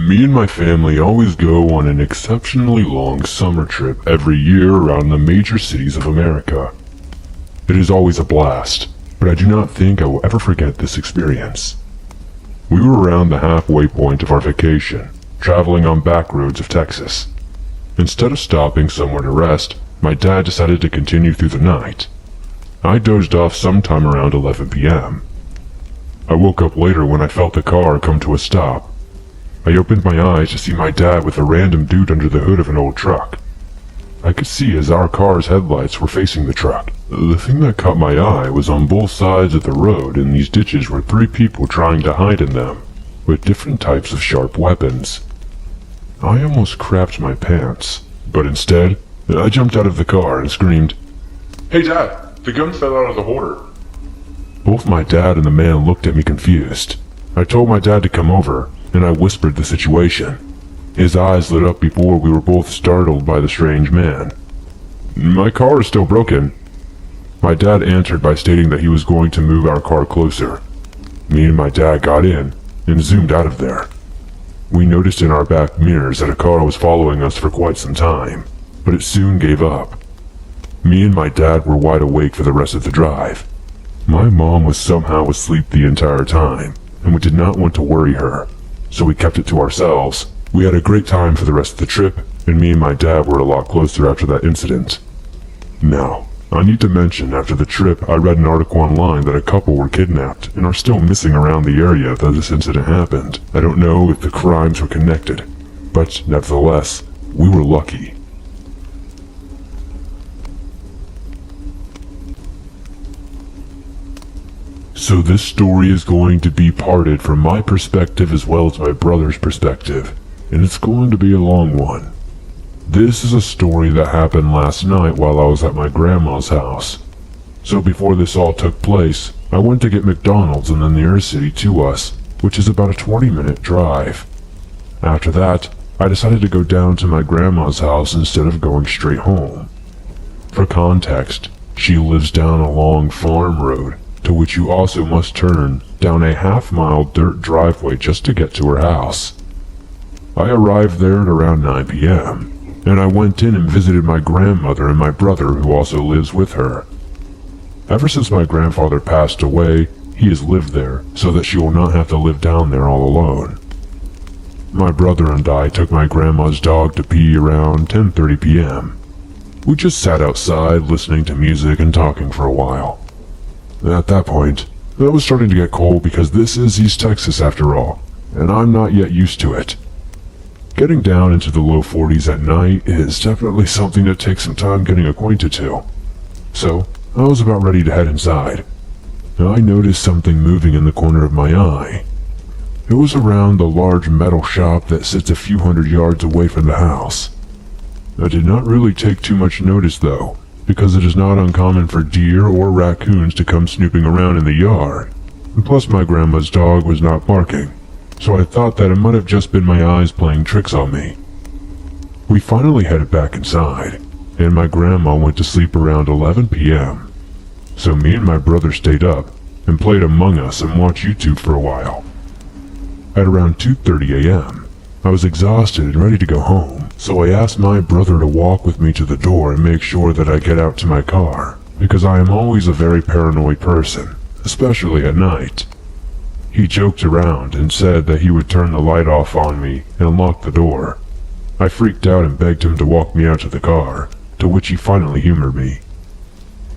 Me and my family always go on an exceptionally long summer trip every year around the major cities of America. It is always a blast, but I do not think I will ever forget this experience. We were around the halfway point of our vacation, traveling on back roads of Texas. Instead of stopping somewhere to rest, my dad decided to continue through the night. I dozed off sometime around 11 p.m. I woke up later when I felt the car come to a stop. I opened my eyes to see my dad with a random dude under the hood of an old truck. I could see as our car's headlights were facing the truck. The thing that caught my eye was on both sides of the road in these ditches were 3 people trying to hide in them, with different types of sharp weapons. I almost crapped my pants, but instead, I jumped out of the car and screamed, "Hey Dad, the gun fell out of the holder." Both my dad and the man looked at me confused. I told my dad to come over, and I whispered the situation. His eyes lit up before we were both startled by the strange man. "My car is still broken." My dad answered by stating that he was going to move our car closer. Me and my dad got in and zoomed out of there. We noticed in our back mirrors that a car was following us for quite some time, but it soon gave up. Me and my dad were wide awake for the rest of the drive. My mom was somehow asleep the entire time, and we did not want to worry her, so we kept it to ourselves. We had a great time for the rest of the trip, and me and my dad were a lot closer after that incident. Now, I need to mention after the trip I read an article online that a couple were kidnapped and are still missing around the area that this incident happened. I don't know if the crimes were connected, but nevertheless, we were lucky. So this story is going to be parted from my perspective as well as my brother's perspective, and it's going to be a long one. This is a story that happened last night while I was at my grandma's house. So before this all took place, I went to get McDonald's in the nearest city to us, which is about a 20-minute drive. After that, I decided to go down to my grandma's house instead of going straight home. For context, she lives down a long farm road, to which you also must turn down a half-mile dirt driveway just to get to her house. I arrived there at around 9 p.m., and I went in and visited my grandmother and my brother who also lives with her. Ever since my grandfather passed away, he has lived there so that she will not have to live down there all alone. My brother and I took my grandma's dog to pee around 10:30 p.m. We just sat outside listening to music and talking for a while. At that point, it was starting to get cold because this is East Texas after all, and I'm not yet used to it. Getting down into the low 40s at night is definitely something that takes some time getting acquainted to. So, I was about ready to head inside. I noticed something moving in the corner of my eye. It was around the large metal shop that sits a few hundred yards away from the house. I did not really take too much notice though, because it is not uncommon for deer or raccoons to come snooping around in the yard. And plus my grandma's dog was not barking, so I thought that it might have just been my eyes playing tricks on me. We finally headed back inside, and my grandma went to sleep around 11 p.m. So me and my brother stayed up and played Among Us and watched YouTube for a while. At around 2:30 a.m., I was exhausted and ready to go home, so I asked my brother to walk with me to the door and make sure that I get out to my car, because I am always a very paranoid person, especially at night. He joked around and said that he would turn the light off on me and lock the door. I freaked out and begged him to walk me out to the car, to which he finally humored me.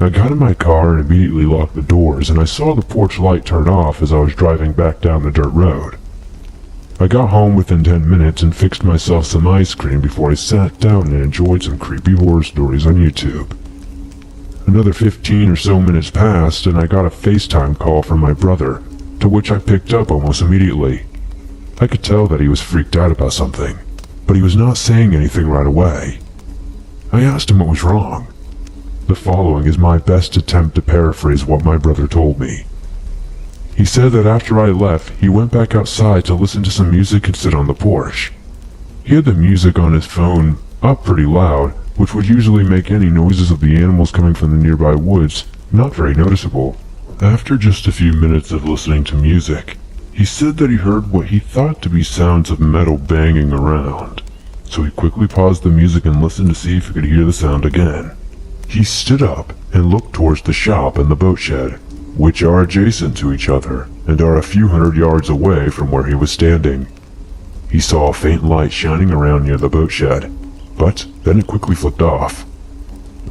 I got in my car and immediately locked the doors, and I saw the porch light turn off as I was driving back down the dirt road. I got home within 10 minutes and fixed myself some ice cream before I sat down and enjoyed some creepy horror stories on YouTube. Another 15 or so minutes passed and I got a FaceTime call from my brother, to which I picked up almost immediately. I could tell that he was freaked out about something, but he was not saying anything right away. I asked him what was wrong. The following is my best attempt to paraphrase what my brother told me. He said that after I left, he went back outside to listen to some music and sit on the porch. He had the music on his phone up pretty loud, which would usually make any noises of the animals coming from the nearby woods not very noticeable. After just a few minutes of listening to music, He said that he heard what he thought to be sounds of metal banging around, so he quickly paused the music and listened to see if he could hear the sound again. He stood up and looked towards the shop and the boat shed, which are adjacent to each other and are a few hundred yards away from where he was standing. He saw a faint light shining around near the boat shed, but then it quickly flicked off.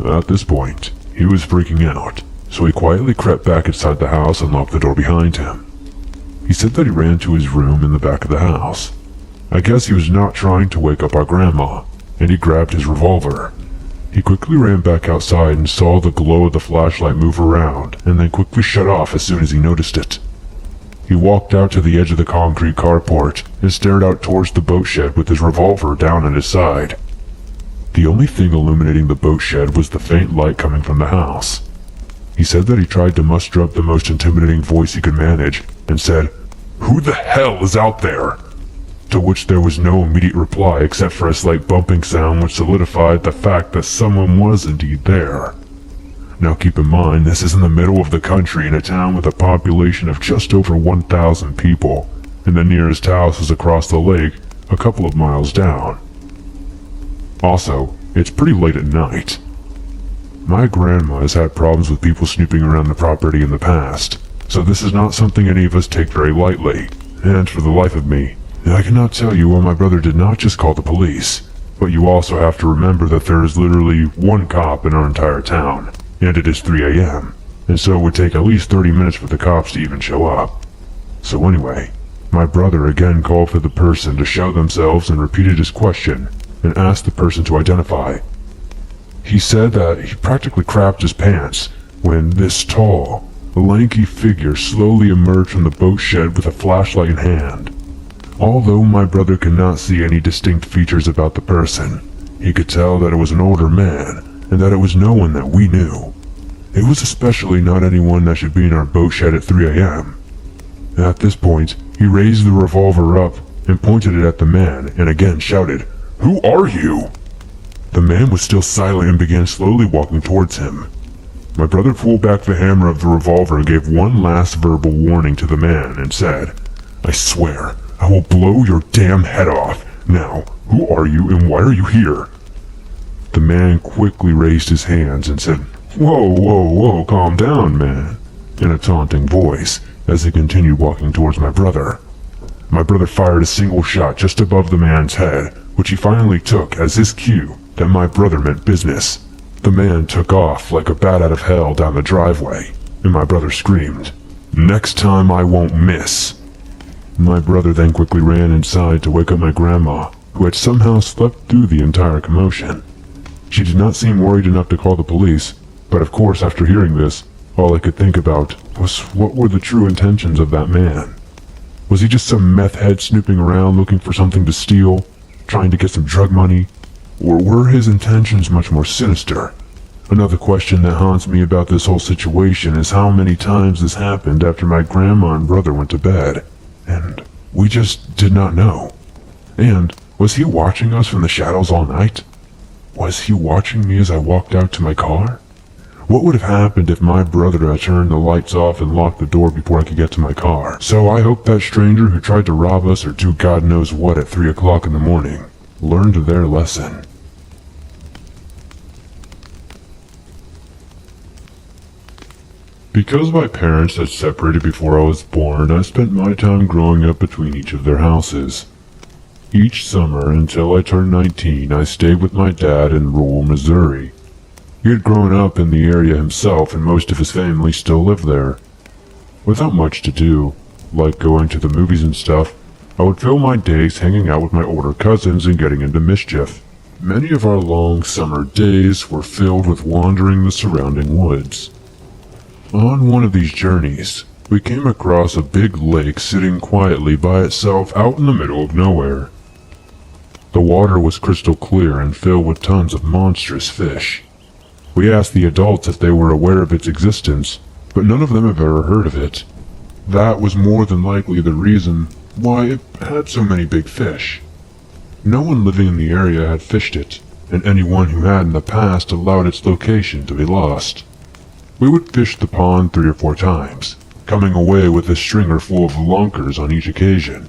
At this point, he was freaking out, so he quietly crept back inside the house and locked the door behind him. He said that he ran to his room in the back of the house. I guess he was not trying to wake up our grandma, and he grabbed his revolver. He quickly ran back outside and saw the glow of the flashlight move around, and then quickly shut off as soon as he noticed it. He walked out to the edge of the concrete carport and stared out towards the boat shed with his revolver down at his side. The only thing illuminating the boat shed was the faint light coming from the house. He said that he tried to muster up the most intimidating voice he could manage and said, "Who the hell is out there?" To which there was no immediate reply except for a slight bumping sound which solidified the fact that someone was indeed there. Now keep in mind, this is in the middle of the country in a town with a population of just over 1,000 people, and the nearest house is across the lake a couple of miles down. Also, it's pretty late at night. My grandma has had problems with people snooping around the property in the past, so this is not something any of us take very lightly, and for the life of me, I cannot tell you why my brother did not just call the police, but you also have to remember that there is literally one cop in our entire town, and it is 3 a.m., and so it would take at least 30 minutes for the cops to even show up. So anyway, my brother again called for the person to show themselves and repeated his question, and asked the person to identify. He said that he practically crapped his pants when this tall, lanky figure slowly emerged from the boat shed with a flashlight in hand. Although my brother could not see any distinct features about the person, he could tell that it was an older man, and that it was no one that we knew. It was especially not anyone that should be in our boat shed at 3 a.m. At this point, he raised the revolver up and pointed it at the man, and again shouted, "Who are you?" The man was still silent and began slowly walking towards him. My brother pulled back the hammer of the revolver and gave one last verbal warning to the man and said, "I swear, I will blow your damn head off. Now, who are you and why are you here?" The man quickly raised his hands and said, Whoa, calm down, man," in a taunting voice as he continued walking towards my brother. My brother fired a single shot just above the man's head, which he finally took as his cue that my brother meant business. The man took off like a bat out of hell down the driveway, and my brother screamed, "Next time I won't miss." My brother then quickly ran inside to wake up my grandma, who had somehow slept through the entire commotion. She did not seem worried enough to call the police, but of course after hearing this, all I could think about was what were the true intentions of that man. Was he just some meth head snooping around looking for something to steal, trying to get some drug money? Or were his intentions much more sinister? Another question that haunts me about this whole situation is how many times this happened after my grandma and brother went to bed, and we just did not know. And was he watching us from the shadows all night? Was he watching me as I walked out to my car? What would have happened if my brother had turned the lights off and locked the door before I could get to my car? So I hope that stranger who tried to rob us or do God knows what at 3 o'clock in the morning learned their lesson. Because my parents had separated before I was born, I spent my time growing up between each of their houses. Each summer, until I turned 19, I stayed with my dad in rural Missouri. He had grown up in the area himself, and most of his family still lived there. Without much to do, like going to the movies and stuff, I would fill my days hanging out with my older cousins and getting into mischief. Many of our long summer days were filled with wandering the surrounding woods. On one of these journeys, we came across a big lake sitting quietly by itself out in the middle of nowhere. The water was crystal clear and filled with tons of monstrous fish. We asked the adults if they were aware of its existence, but none of them have ever heard of it. That was more than likely the reason why it had so many big fish. No one living in the area had fished it, and anyone who had in the past allowed its location to be lost. We would fish the pond 3 or 4 times, coming away with a stringer full of lunkers on each occasion.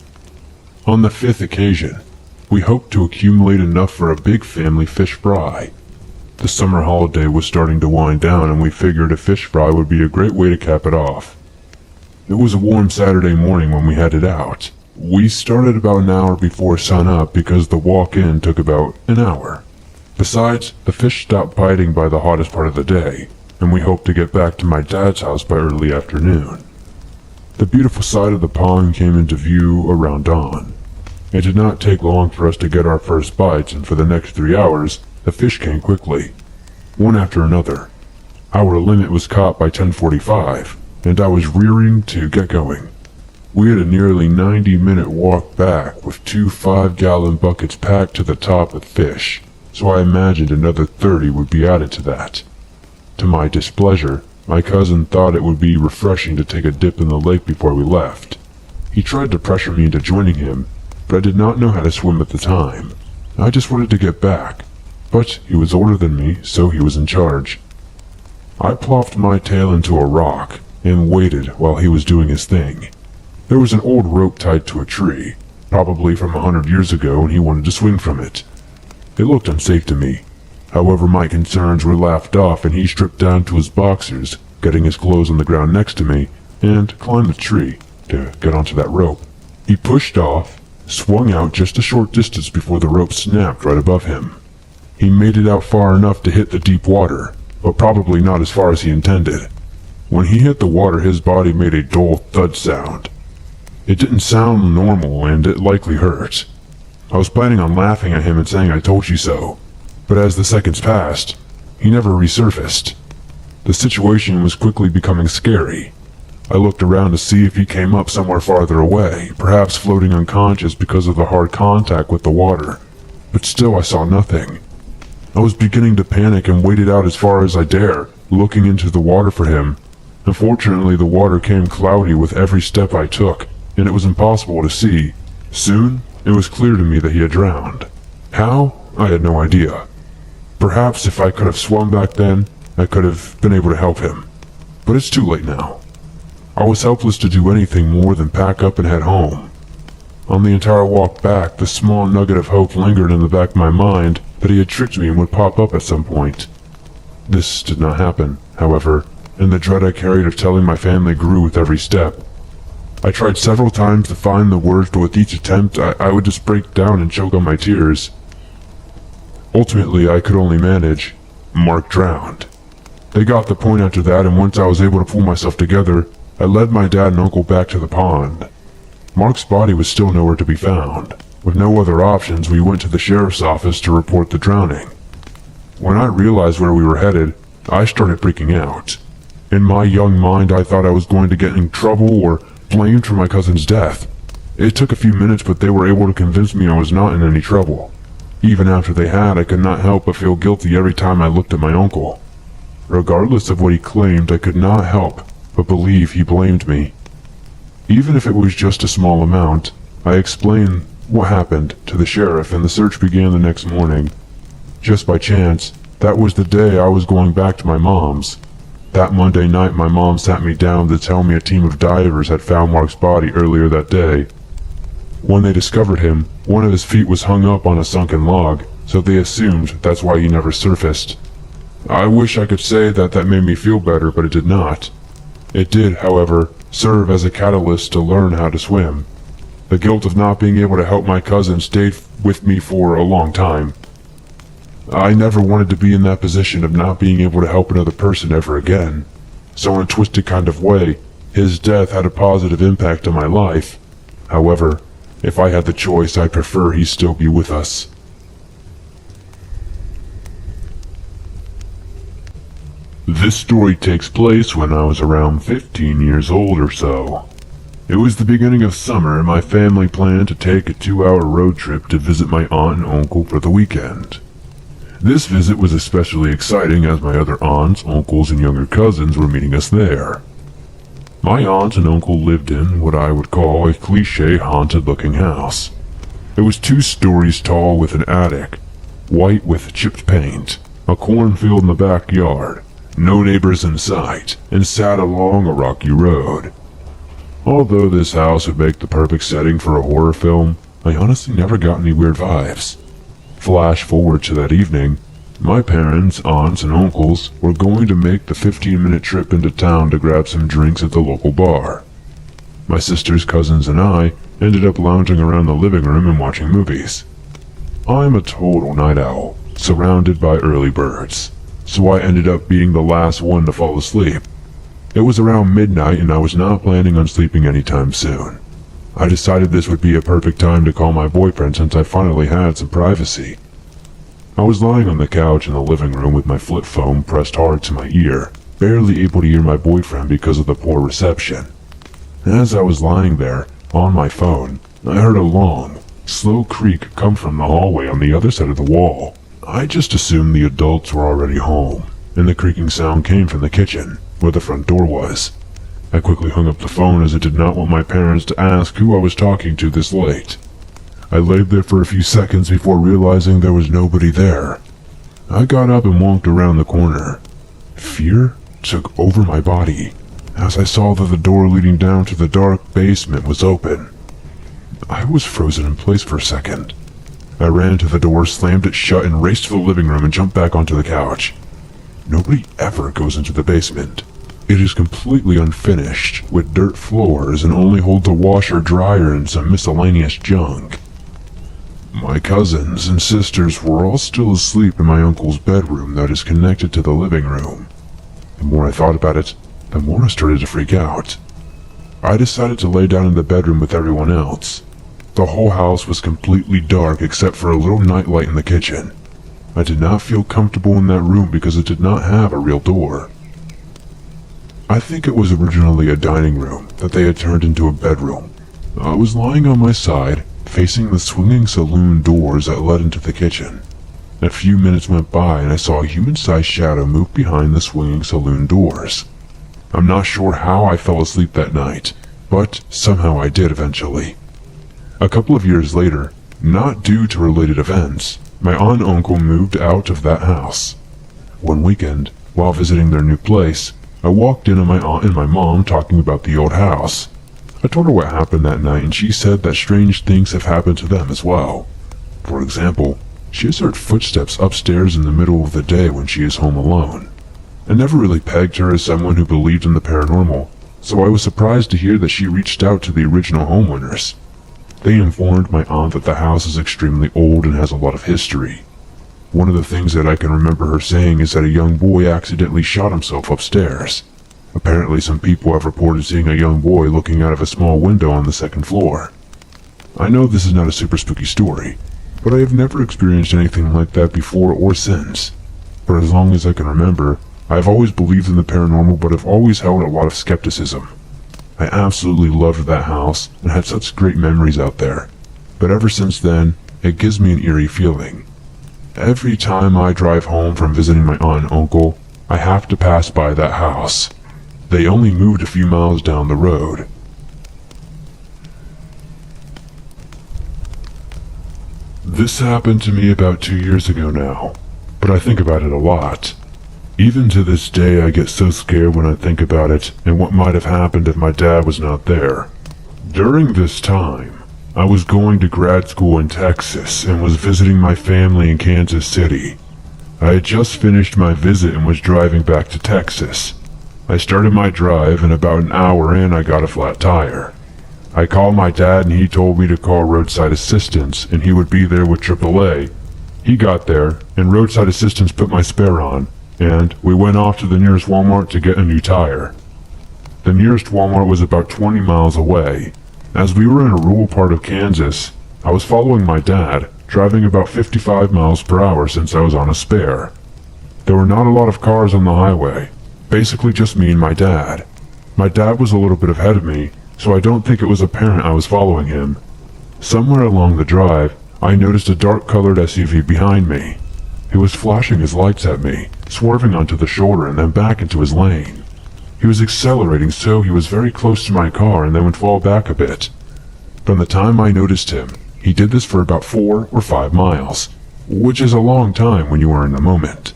On the 5th occasion, we hoped to accumulate enough for a big family fish fry. The summer holiday was starting to wind down, and we figured a fish fry would be a great way to cap it off. It was a warm Saturday morning when we headed out. We started about an hour before sunup because the walk-in took about an hour. Besides, the fish stopped biting by the hottest part of the day, and we hoped to get back to my dad's house by early afternoon. The beautiful side of the pond came into view around dawn. It did not take long for us to get our first bites, and for the next 3 hours, the fish came quickly, one after another. Our limit was caught by 10:45, and I was rearing to get going. We had a nearly 90-minute walk back with 2 5-gallon buckets packed to the top with fish, so I imagined another 30 would be added to that. To my displeasure, my cousin thought it would be refreshing to take a dip in the lake before we left. He tried to pressure me into joining him, but I did not know how to swim at the time. I just wanted to get back, but he was older than me, so he was in charge. I plopped my tail into a rock and waited while he was doing his thing. There was an old rope tied to a tree, probably from 100 years ago, and he wanted to swing from it. It looked unsafe to me. However, my concerns were laughed off, and he stripped down to his boxers, getting his clothes on the ground next to me, and climbed the tree to get onto that rope. He pushed off, swung out just a short distance before the rope snapped right above him. He made it out far enough to hit the deep water, but probably not as far as he intended. When he hit the water, his body made a dull thud sound. It didn't sound normal, and it likely hurt. I was planning on laughing at him and saying I told you so, but as the seconds passed, he never resurfaced. The situation was quickly becoming scary. I looked around to see if he came up somewhere farther away, perhaps floating unconscious because of the hard contact with the water, but still I saw nothing. I was beginning to panic and waded out as far as I dare, looking into the water for him. Unfortunately, the water came cloudy with every step I took, and it was impossible to see. Soon, it was clear to me that he had drowned. How? I had no idea. Perhaps if I could have swum back then, I could have been able to help him. But it's too late now. I was helpless to do anything more than pack up and head home. On the entire walk back, the small nugget of hope lingered in the back of my mind that he had tricked me and would pop up at some point. This did not happen, however, and the dread I carried of telling my family grew with every step. I tried several times to find the words, but with each attempt, I would just break down and choke on my tears. Ultimately, I could only manage. Mark drowned. They got the point after that, and once I was able to pull myself together, I led my dad and uncle back to the pond. Mark's body was still nowhere to be found. With no other options, we went to the sheriff's office to report the drowning. When I realized where we were headed, I started freaking out. In my young mind, I thought I was going to get in trouble or blamed for my cousin's death. It took a few minutes, but they were able to convince me I was not in any trouble. Even after they had, I could not help but feel guilty every time I looked at my uncle. Regardless of what he claimed, I could not help but believe he blamed me. Even if it was just a small amount, I explained what happened to the sheriff, and the search began the next morning. Just by chance, that was the day I was going back to my mom's. That Monday night, my mom sat me down to tell me a team of divers had found Mark's body earlier that day. When they discovered him, one of his feet was hung up on a sunken log, so they assumed that's why he never surfaced. I wish I could say that made me feel better, but it did not. It did, however, serve as a catalyst to learn how to swim. The guilt of not being able to help my cousin stayed with me for a long time. I never wanted to be in that position of not being able to help another person ever again. So in a twisted kind of way, his death had a positive impact on my life. However, if I had the choice, I'd prefer he still be with us. This story takes place when I was around 15 years old or so. It was the beginning of summer, and my family planned to take a 2-hour road trip to visit my aunt and uncle for the weekend. This visit was especially exciting as my other aunts, uncles, and younger cousins were meeting us there. My aunt and uncle lived in what I would call a cliché haunted-looking house. It was 2 stories tall with an attic, white with chipped paint, a cornfield in the backyard, no neighbors in sight, and sat along a rocky road. Although this house would make the perfect setting for a horror film, I honestly never got any weird vibes. Flash forward to that evening. My parents, aunts, and uncles were going to make the 15-minute trip into town to grab some drinks at the local bar. My sisters, cousins, and I ended up lounging around the living room and watching movies. I'm a total night owl, surrounded by early birds, so I ended up being the last one to fall asleep. It was around midnight and I was not planning on sleeping anytime soon. I decided this would be a perfect time to call my boyfriend since I finally had some privacy. I was lying on the couch in the living room with my flip phone pressed hard to my ear, barely able to hear my boyfriend because of the poor reception. As I was lying there, on my phone, I heard a long, slow creak come from the hallway on the other side of the wall. I just assumed the adults were already home, and the creaking sound came from the kitchen, where the front door was. I quickly hung up the phone as I did not want my parents to ask who I was talking to this late. I laid there for a few seconds before realizing there was nobody there. I got up and walked around the corner. Fear took over my body as I saw that the door leading down to the dark basement was open. I was frozen in place for a second. I ran to the door, slammed it shut, and raced to the living room and jumped back onto the couch. Nobody ever goes into the basement. It is completely unfinished, with dirt floors, and only holds a washer, dryer, and some miscellaneous junk. My cousins and sisters were all still asleep in my uncle's bedroom that is connected to the living room. The more I thought about it, the more I started to freak out. I decided to lay down in the bedroom with everyone else. The whole house was completely dark except for a little nightlight in the kitchen. I did not feel comfortable in that room because it did not have a real door. I think it was originally a dining room that they had turned into a bedroom. I was lying on my side, facing the swinging saloon doors that led into the kitchen. A few minutes went by and I saw a human-sized shadow move behind the swinging saloon doors. I'm not sure how I fell asleep that night, but somehow I did eventually. A couple of years later, not due to related events, my aunt and uncle moved out of that house. One weekend, while visiting their new place, I walked in on my aunt and my mom talking about the old house. I told her what happened that night and she said that strange things have happened to them as well. For example, she has heard footsteps upstairs in the middle of the day when she is home alone. I never really pegged her as someone who believed in the paranormal, so I was surprised to hear that she reached out to the original homeowners. They informed my aunt that the house is extremely old and has a lot of history. One of the things that I can remember her saying is that a young boy accidentally shot himself upstairs. Apparently some people have reported seeing a young boy looking out of a small window on the second floor. I know this is not a super spooky story, but I have never experienced anything like that before or since. For as long as I can remember, I have always believed in the paranormal but have always held a lot of skepticism. I absolutely loved that house and had such great memories out there, but ever since then, it gives me an eerie feeling. Every time I drive home from visiting my aunt and uncle, I have to pass by that house. They only moved a few miles down the road. This happened to me about 2 years ago now, but I think about it a lot. Even to this day I get so scared when I think about it and what might have happened if my dad was not there. During this time, I was going to grad school in Texas and was visiting my family in Kansas City. I had just finished my visit and was driving back to Texas. I started my drive and about an hour in I got a flat tire. I called my dad and he told me to call roadside assistance and he would be there with AAA. He got there and roadside assistance put my spare on and we went off to the nearest Walmart to get a new tire. The nearest Walmart was about 20 miles away. As we were in a rural part of Kansas, I was following my dad, driving about 55 miles per hour since I was on a spare. There were not a lot of cars on the highway. Basically just me and my dad. My dad was a little bit ahead of me, so I don't think it was apparent I was following him. Somewhere along the drive, I noticed a dark-colored SUV behind me. He was flashing his lights at me, swerving onto the shoulder and then back into his lane. He was accelerating so he was very close to my car and then would fall back a bit. From the time I noticed him, he did this for about 4 or 5 miles, which is a long time when you are in the moment.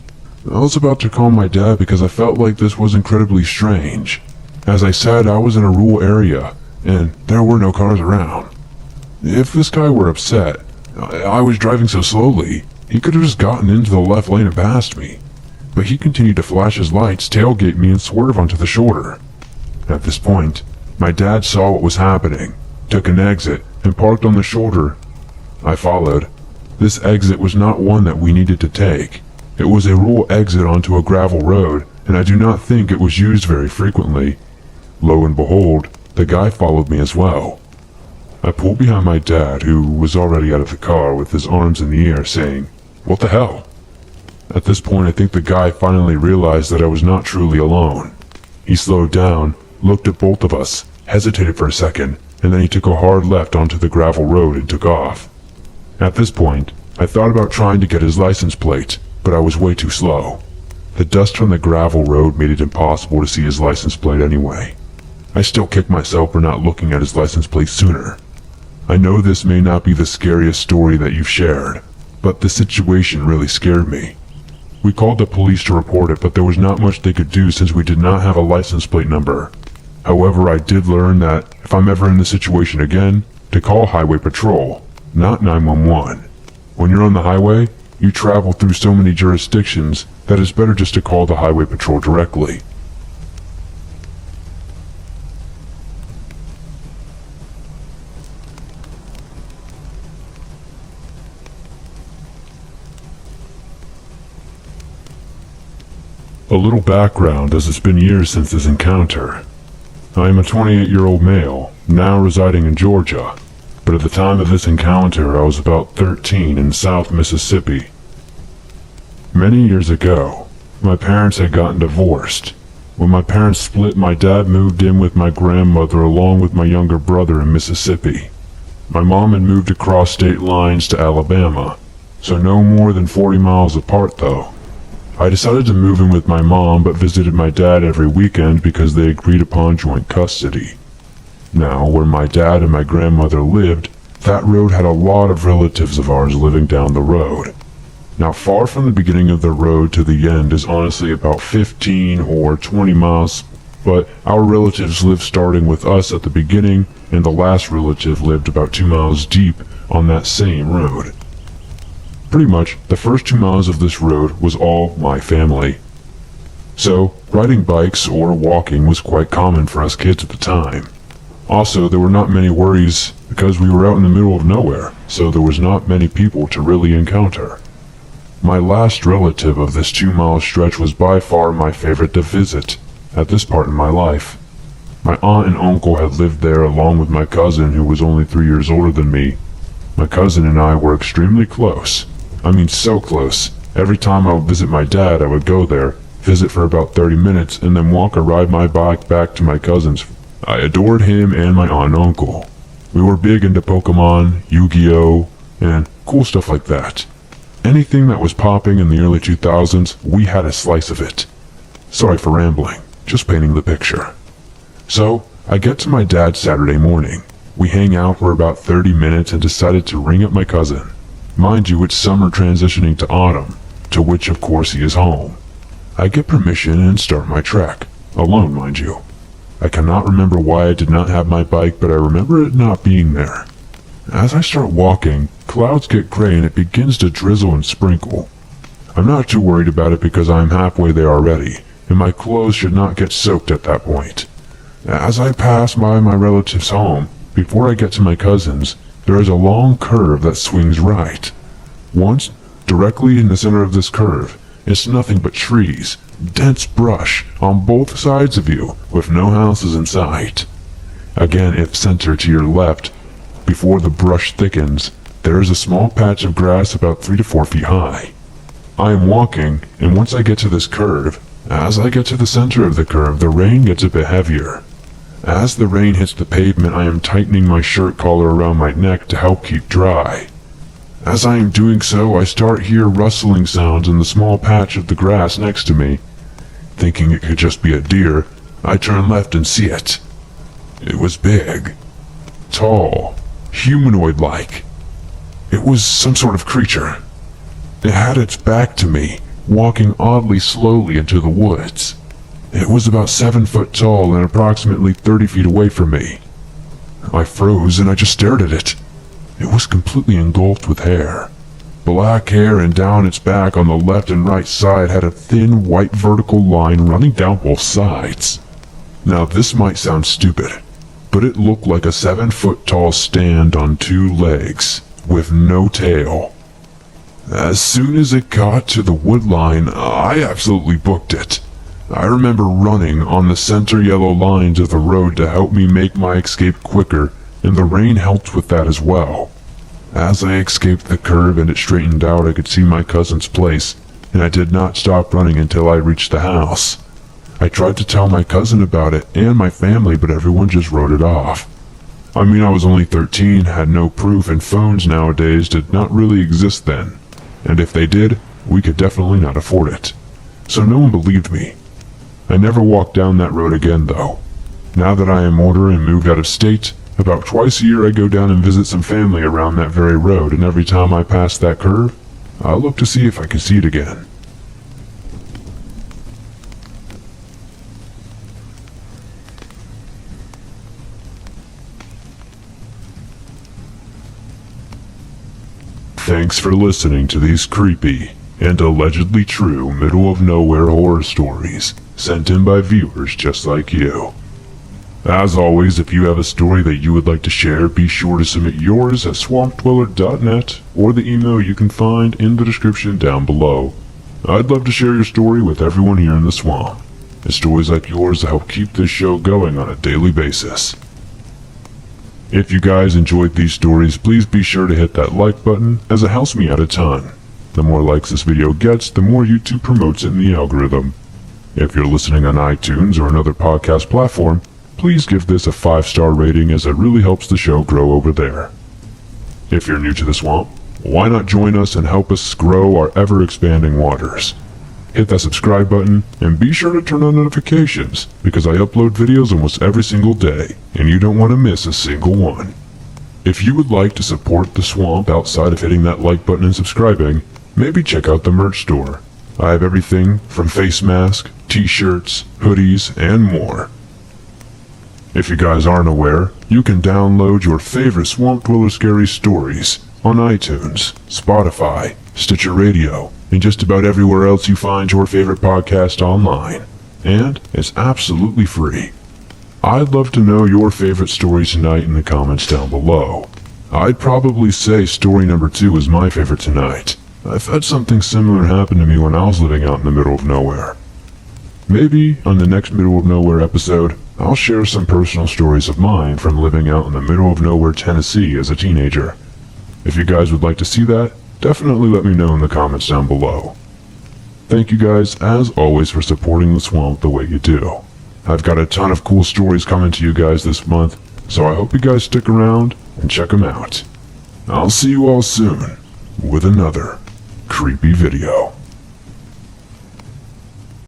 I was about to call my dad because I felt like this was incredibly strange. As I said, I was in a rural area, and there were no cars around. If this guy were upset, I was driving so slowly, he could have just gotten into the left lane and passed me. But he continued to flash his lights, tailgate me, and swerve onto the shoulder. At this point, my dad saw what was happening, took an exit, and parked on the shoulder. I followed. This exit was not one that we needed to take. It was a rural exit onto a gravel road, and I do not think it was used very frequently. Lo and behold, the guy followed me as well. I pulled behind my dad, who was already out of the car with his arms in the air, saying, "What the hell?" At this point, I think the guy finally realized that I was not truly alone. He slowed down, looked at both of us, hesitated for a second, and then he took a hard left onto the gravel road and took off. At this point, I thought about trying to get his license plate, but I was way too slow. The dust from the gravel road made it impossible to see his license plate anyway. I still kick myself for not looking at his license plate sooner. I know this may not be the scariest story that you've shared, but the situation really scared me. We called the police to report it, but there was not much they could do since we did not have a license plate number. However, I did learn that if I'm ever in this situation again, to call Highway Patrol, not 911. When you're on the highway, you travel through so many jurisdictions that it's better just to call the Highway Patrol directly. A little background, as it's been years since this encounter. I am a 28-year-old male, now residing in Georgia, but at the time of this encounter I was about 13 in South Mississippi. Many years ago, my parents had gotten divorced. When my parents split, my dad moved in with my grandmother along with my younger brother in Mississippi. My mom had moved across state lines to Alabama, so no more than 40 miles apart though. I decided to move in with my mom but visited my dad every weekend because they agreed upon joint custody. Now, where my dad and my grandmother lived, that road had a lot of relatives of ours living down the road. Now, far from the beginning of the road to the end is honestly about 15 or 20 miles, but our relatives lived starting with us at the beginning, and the last relative lived about 2 miles deep on that same road. Pretty much, the first 2 miles of this road was all my family. So, riding bikes or walking was quite common for us kids at the time. Also, there were not many worries because we were out in the middle of nowhere, so there was not many people to really encounter. My last relative of this 2-mile stretch was by far my favorite to visit at this part in my life. My aunt and uncle had lived there along with my cousin who was only 3 years older than me. My cousin and I were extremely close. I mean so close. Every time I would visit my dad, I would go there, visit for about 30 minutes, and then walk or ride my bike back to my cousin's. I adored him and my aunt and uncle. We were big into Pokemon, Yu-Gi-Oh, and cool stuff like that. Anything that was popping in the early 2000s, we had a slice of it. Sorry for rambling, just painting the picture. So, I get to my dad's Saturday morning. We hang out for about 30 minutes and decided to ring up my cousin. Mind you, it's summer transitioning to autumn, to which of course he is home. I get permission and start my trek, alone mind you. I cannot remember why I did not have my bike, but I remember it not being there. As I start walking, clouds get gray and it begins to drizzle and sprinkle. I'm not too worried about it because I am halfway there already, and my clothes should not get soaked at that point. As I pass by my relative's home, before I get to my cousin's, there is a long curve that swings right. Once, directly in the center of this curve, it's nothing but trees, dense brush on both sides of you, with no houses in sight. Again, if center to your left, before the brush thickens, there is a small patch of grass about 3 to 4 feet high. I am walking, and once I get to this curve, as I get to the center of the curve, the rain gets a bit heavier. As the rain hits the pavement, I am tightening my shirt collar around my neck to help keep dry. As I am doing so, I start hear rustling sounds in the small patch of the grass next to me. Thinking it could just be a deer, I turn left and see it. It was big, tall, humanoid-like. It was some sort of creature. It had its back to me, walking oddly slowly into the woods. It was about 7 foot tall and approximately 30 feet away from me. I froze and I just stared at it. It was completely engulfed with hair. Black hair, and down its back on the left and right side had a thin white vertical line running down both sides. Now this might sound stupid, but it looked like a 7-foot tall stand on 2 legs, with no tail. As soon as it got to the wood line, I absolutely booked it. I remember running on the center yellow lines of the road to help me make my escape quicker, and the rain helped with that as well. As I escaped the curve and it straightened out, I could see my cousin's place, and I did not stop running until I reached the house. I tried to tell my cousin about it and my family, but everyone just wrote it off. I mean, I was only 13, had no proof, and phones nowadays did not really exist then. And if they did, we could definitely not afford it. So no one believed me. I never walked down that road again, though. Now that I am older and moved out of state, about twice a year I go down and visit some family around that very road, and every time I pass that curve, I look to see if I can see it again. Thanks for listening to these creepy and allegedly true middle-of-nowhere horror stories sent in by viewers just like you. As always, if you have a story that you would like to share, be sure to submit yours at swampdweller.net or the email you can find in the description down below. I'd love to share your story with everyone here in the swamp. It's stories like yours that help keep this show going on a daily basis. If you guys enjoyed these stories, please be sure to hit that like button, as it helps me out a ton. The more likes this video gets, the more YouTube promotes it in the algorithm. If you're listening on iTunes or another podcast platform, please give this a 5-star rating, as it really helps the show grow over there. If you're new to the swamp, why not join us and help us grow our ever-expanding waters? Hit that subscribe button, and be sure to turn on notifications, because I upload videos almost every single day, and you don't want to miss a single one. If you would like to support the swamp outside of hitting that like button and subscribing, maybe check out the merch store. I have everything from face masks, t-shirts, hoodies, and more. If you guys aren't aware, you can download your favorite Swamp Dweller Scary Stories on iTunes, Spotify, Stitcher Radio, and just about everywhere else you find your favorite podcast online. And it's absolutely free. I'd love to know your favorite story tonight in the comments down below. I'd probably say story number 2 is my favorite tonight. I've had something similar happen to me when I was living out in the middle of nowhere. Maybe on the next Middle of Nowhere episode, I'll share some personal stories of mine from living out in the middle of nowhere Tennessee as a teenager. If you guys would like to see that, definitely let me know in the comments down below. Thank you guys, as always, for supporting the swamp the way you do. I've got a ton of cool stories coming to you guys this month, so I hope you guys stick around and check them out. I'll see you all soon with another creepy video.